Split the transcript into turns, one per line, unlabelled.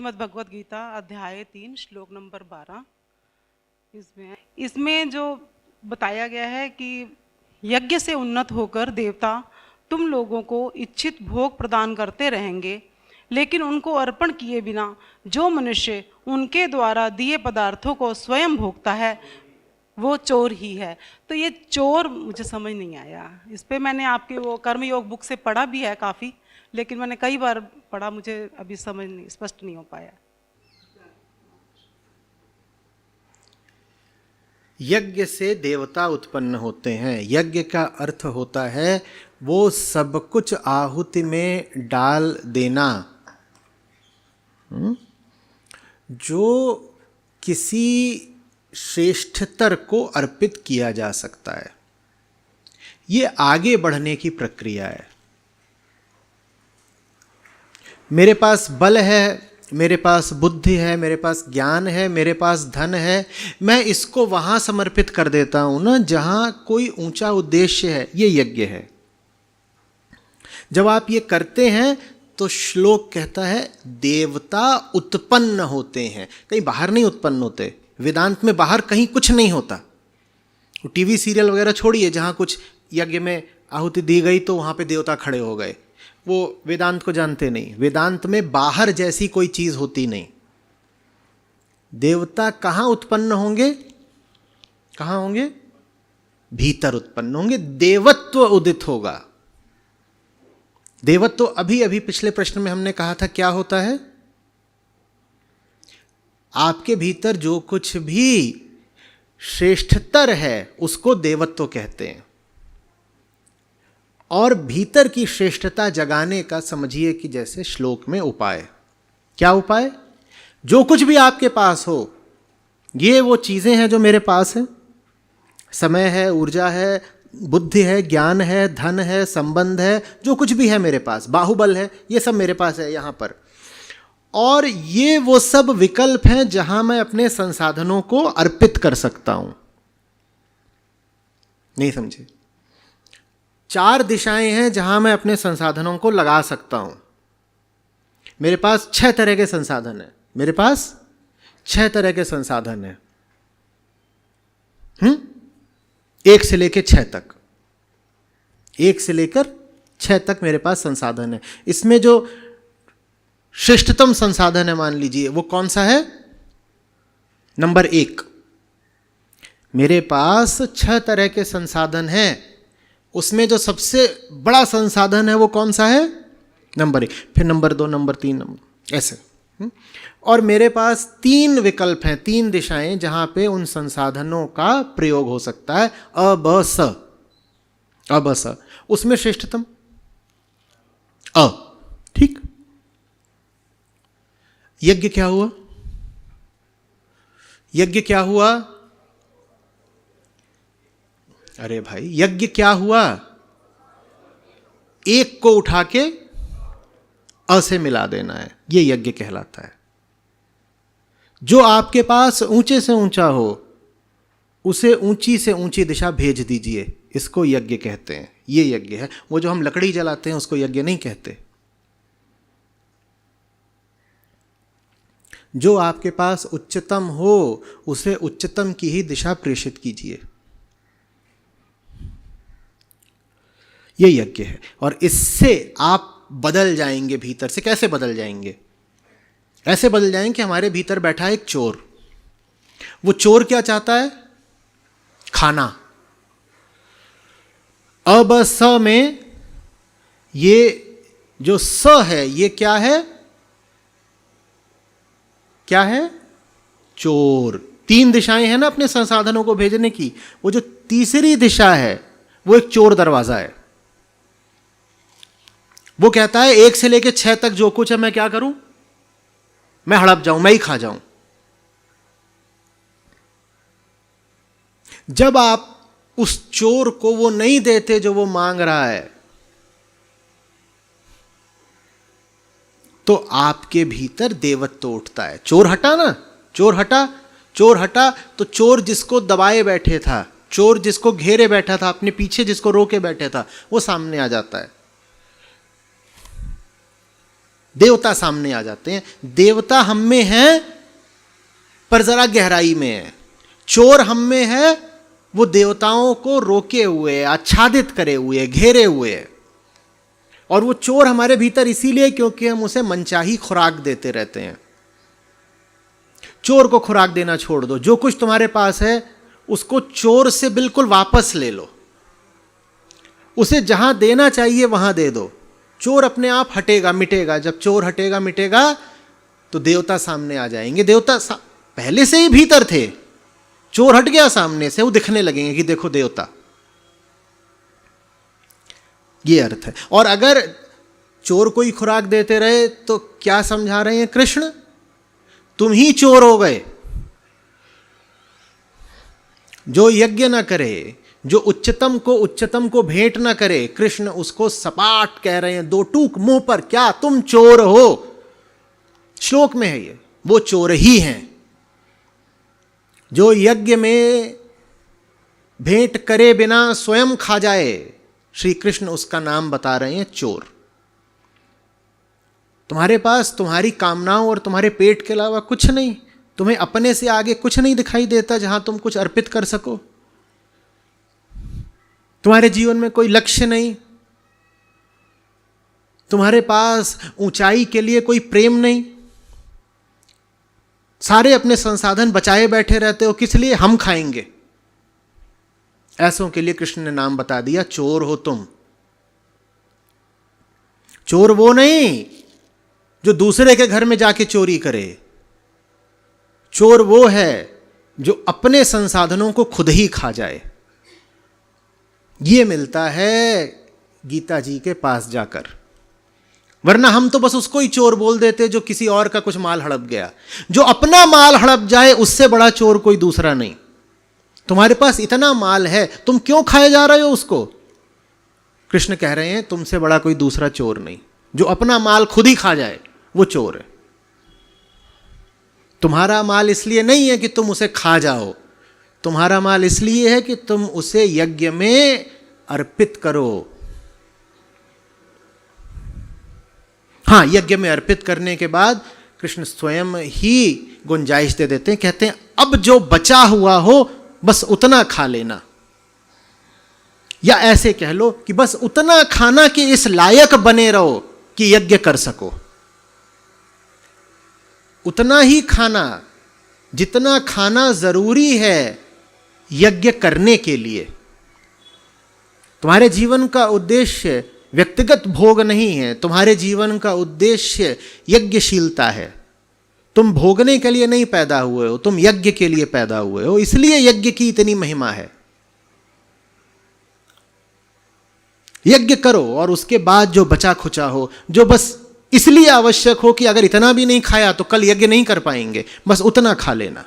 श्रीमद् भगवद गीता अध्याय 3 श्लोक नंबर 12 इसमें जो बताया गया है कि यज्ञ से उन्नत होकर देवता तुम लोगों को इच्छित भोग प्रदान करते रहेंगे, लेकिन उनको अर्पण किए बिना जो मनुष्य उनके द्वारा दिए पदार्थों को स्वयं भोगता है वो चोर ही है। तो ये चोर मुझे समझ नहीं आया। इस पे मैंने आपके वो कर्मयोग बुक से पढ़ा भी है काफ़ी, लेकिन मैंने कई बार पढ़ा, मुझे अभी समझ नहीं, स्पष्ट नहीं हो पाया।
यज्ञ से देवता उत्पन्न होते हैं। यज्ञ का अर्थ होता है वो सब कुछ आहुति में डाल देना जो किसी श्रेष्ठतर को अर्पित किया जा सकता है। ये आगे बढ़ने की प्रक्रिया है। मेरे पास बल है, मेरे पास बुद्धि है, मेरे पास ज्ञान है, मेरे पास धन है, मैं इसको वहाँ समर्पित कर देता हूँ ना जहाँ कोई ऊंचा उद्देश्य है। ये यज्ञ है। जब आप ये करते हैं तो श्लोक कहता है देवता उत्पन्न होते हैं, कहीं बाहर नहीं उत्पन्न होते। वेदांत में बाहर कहीं कुछ नहीं होता। टीवी सीरियल वगैरह छोड़िए जहाँ कुछ यज्ञ में आहुति दी गई तो वहाँ पे देवता खड़े हो गए, वो वेदांत को जानते नहीं। वेदांत में बाहर जैसी कोई चीज होती नहीं। देवता कहाँ उत्पन्न होंगे? कहाँ होंगे? भीतर उत्पन्न होंगे। देवत्व उदित होगा। देवत्व अभी अभी पिछले प्रश्न में हमने कहा था क्या होता है? आपके भीतर जो कुछ भी श्रेष्ठतर है उसको देवत्व कहते हैं। और भीतर की श्रेष्ठता जगाने का समझिए कि जैसे श्लोक में उपाय। क्या उपाय? जो कुछ भी आपके पास हो, ये वो चीजें हैं जो मेरे पास है। समय है, ऊर्जा है, बुद्धि है, ज्ञान है, धन है, संबंध है, जो कुछ भी है मेरे पास, बाहुबल है, ये सब मेरे पास है यहां पर। और ये वो सब विकल्प हैं जहां मैं अपने संसाधनों को अर्पित कर सकता हूं। नहीं समझे? 4 दिशाएं हैं जहां मैं अपने संसाधनों को लगा सकता हूं। मेरे पास 6 तरह के संसाधन है। मेरे पास 6 तरह के संसाधन है। 1 से लेकर 6 तक, 1 से लेकर 6 तक मेरे पास संसाधन है। इसमें जो श्रेष्ठतम संसाधन है मान लीजिए वो कौन सा है? नंबर 1। मेरे पास 6 तरह के संसाधन हैं, उसमें जो सबसे बड़ा संसाधन है वो कौन सा है? नंबर 1। फिर नंबर 2, नंबर 3, नंबर ऐसे। और मेरे पास 3 विकल्प हैं, 3 दिशाएं जहां पे उन संसाधनों का प्रयोग हो सकता है। अ ब स, अ ब स, उसमें श्रेष्ठतम अ। ठीक। यज्ञ क्या हुआ? यज्ञ क्या हुआ? अरे भाई, यज्ञ क्या हुआ? 1 को उठा के अ से मिला देना है, ये यज्ञ कहलाता है। जो आपके पास ऊंचे से ऊंचा हो उसे ऊंची से ऊंची दिशा भेज दीजिए, इसको यज्ञ कहते हैं। ये यज्ञ है। वो जो हम लकड़ी जलाते हैं उसको यज्ञ नहीं कहते। जो आपके पास उच्चतम हो उसे उच्चतम की ही दिशा प्रेषित कीजिए, ये यज्ञ है। और इससे आप बदल जाएंगे भीतर से। कैसे बदल जाएंगे? ऐसे बदल जाएंगे कि हमारे भीतर बैठा है एक चोर। वो चोर क्या चाहता है? खाना। अ ब स में ये जो स है ये क्या है? क्या है? चोर। 3 दिशाएं हैं ना अपने संसाधनों को भेजने की। वो जो तीसरी दिशा है वो एक चोर दरवाजा है। वो कहता है 1 से लेकर 6 तक जो कुछ है मैं क्या करूं? मैं हड़प जाऊं, मैं ही खा जाऊं। जब आप उस चोर को वो नहीं देते जो वो मांग रहा है, तो आपके भीतर देवत्व उठता है। चोर हटा ना, चोर हटा, चोर हटा तो चोर जिसको दबाए बैठे था, चोर जिसको घेरे बैठा था, अपने पीछे जिसको रोके बैठे था, वो सामने आ जाता है। देवता सामने आ जाते हैं। देवता हम में है पर जरा गहराई में है, चोर हम में है, वो देवताओं को रोके हुए, आच्छादित करे हुए, घेरे हुए है। और वो चोर हमारे भीतर इसीलिए क्योंकि हम उसे मनचाही खुराक देते रहते हैं। चोर को खुराक देना छोड़ दो, जो कुछ तुम्हारे पास है उसको चोर से बिल्कुल वापस ले लो, उसे जहां देना चाहिए वहां दे दो। चोर अपने आप हटेगा मिटेगा। जब चोर हटेगा मिटेगा तो देवता सामने आ जाएंगे। देवता पहले से ही भीतर थे, चोर हट गया सामने से, वो दिखने लगेंगे कि देखो देवता। ये अर्थ है। और अगर चोर को ही खुराक देते रहे तो क्या समझा रहे हैं कृष्ण? तुम ही चोर हो गए। जो यज्ञ ना करे, जो उच्चतम को भेंट ना करे, कृष्ण उसको सपाट कह रहे हैं, दो टूक मुंह पर, क्या तुम चोर हो। श्लोक में है ये, वो चोर ही हैं। जो यज्ञ में भेंट करे बिना स्वयं खा जाए, श्री कृष्ण उसका नाम बता रहे हैं चोर। तुम्हारे पास तुम्हारी कामनाओं और तुम्हारे पेट के अलावा कुछ नहीं, तुम्हें अपने से आगे कुछ नहीं दिखाई देता जहां तुम कुछ अर्पित कर सको। तुम्हारे जीवन में कोई लक्ष्य नहीं, तुम्हारे पास ऊंचाई के लिए कोई प्रेम नहीं, सारे अपने संसाधन बचाए बैठे रहते हो, किस लिए? हम खाएंगे। ऐसों के लिए कृष्ण ने नाम बता दिया, चोर हो तुम। चोर वो नहीं जो दूसरे के घर में जाके चोरी करे, चोर वो है जो अपने संसाधनों को खुद ही खा जाए। ये मिलता है गीता जी के पास जाकर, वरना हम तो बस उसको ही चोर बोल देते जो किसी और का कुछ माल हड़प गया। जो अपना माल हड़प जाए उससे बड़ा चोर कोई दूसरा नहीं। तुम्हारे पास इतना माल है, तुम क्यों खाए जा रहे हो उसको? कृष्ण कह रहे हैं तुमसे बड़ा कोई दूसरा चोर नहीं। जो अपना माल खुद ही खा जाए वो चोर है। तुम्हारा माल इसलिए नहीं है कि तुम उसे खा जाओ, तुम्हारा माल इसलिए है कि तुम उसे यज्ञ में अर्पित करो। हाँ, यज्ञ में अर्पित करने के बाद कृष्ण स्वयं ही गुंजाइश दे देते हैं, कहते हैं अब जो बचा हुआ हो बस उतना खा लेना, या ऐसे कह लो कि बस उतना खाना कि इस लायक बने रहो कि यज्ञ कर सको। उतना ही खाना जितना खाना जरूरी है यज्ञ करने के लिए। तुम्हारे जीवन का उद्देश्य व्यक्तिगत भोग नहीं है, तुम्हारे जीवन का उद्देश्य यज्ञशीलता है। तुम भोगने के लिए नहीं पैदा हुए हो, तुम यज्ञ के लिए पैदा हुए हो, इसलिए यज्ञ की इतनी महिमा है। यज्ञ करो और उसके बाद जो बचा खुचा हो, जो बस इसलिए आवश्यक हो कि अगर इतना भी नहीं खाया तो कल यज्ञ नहीं कर पाएंगे, बस उतना खा लेना।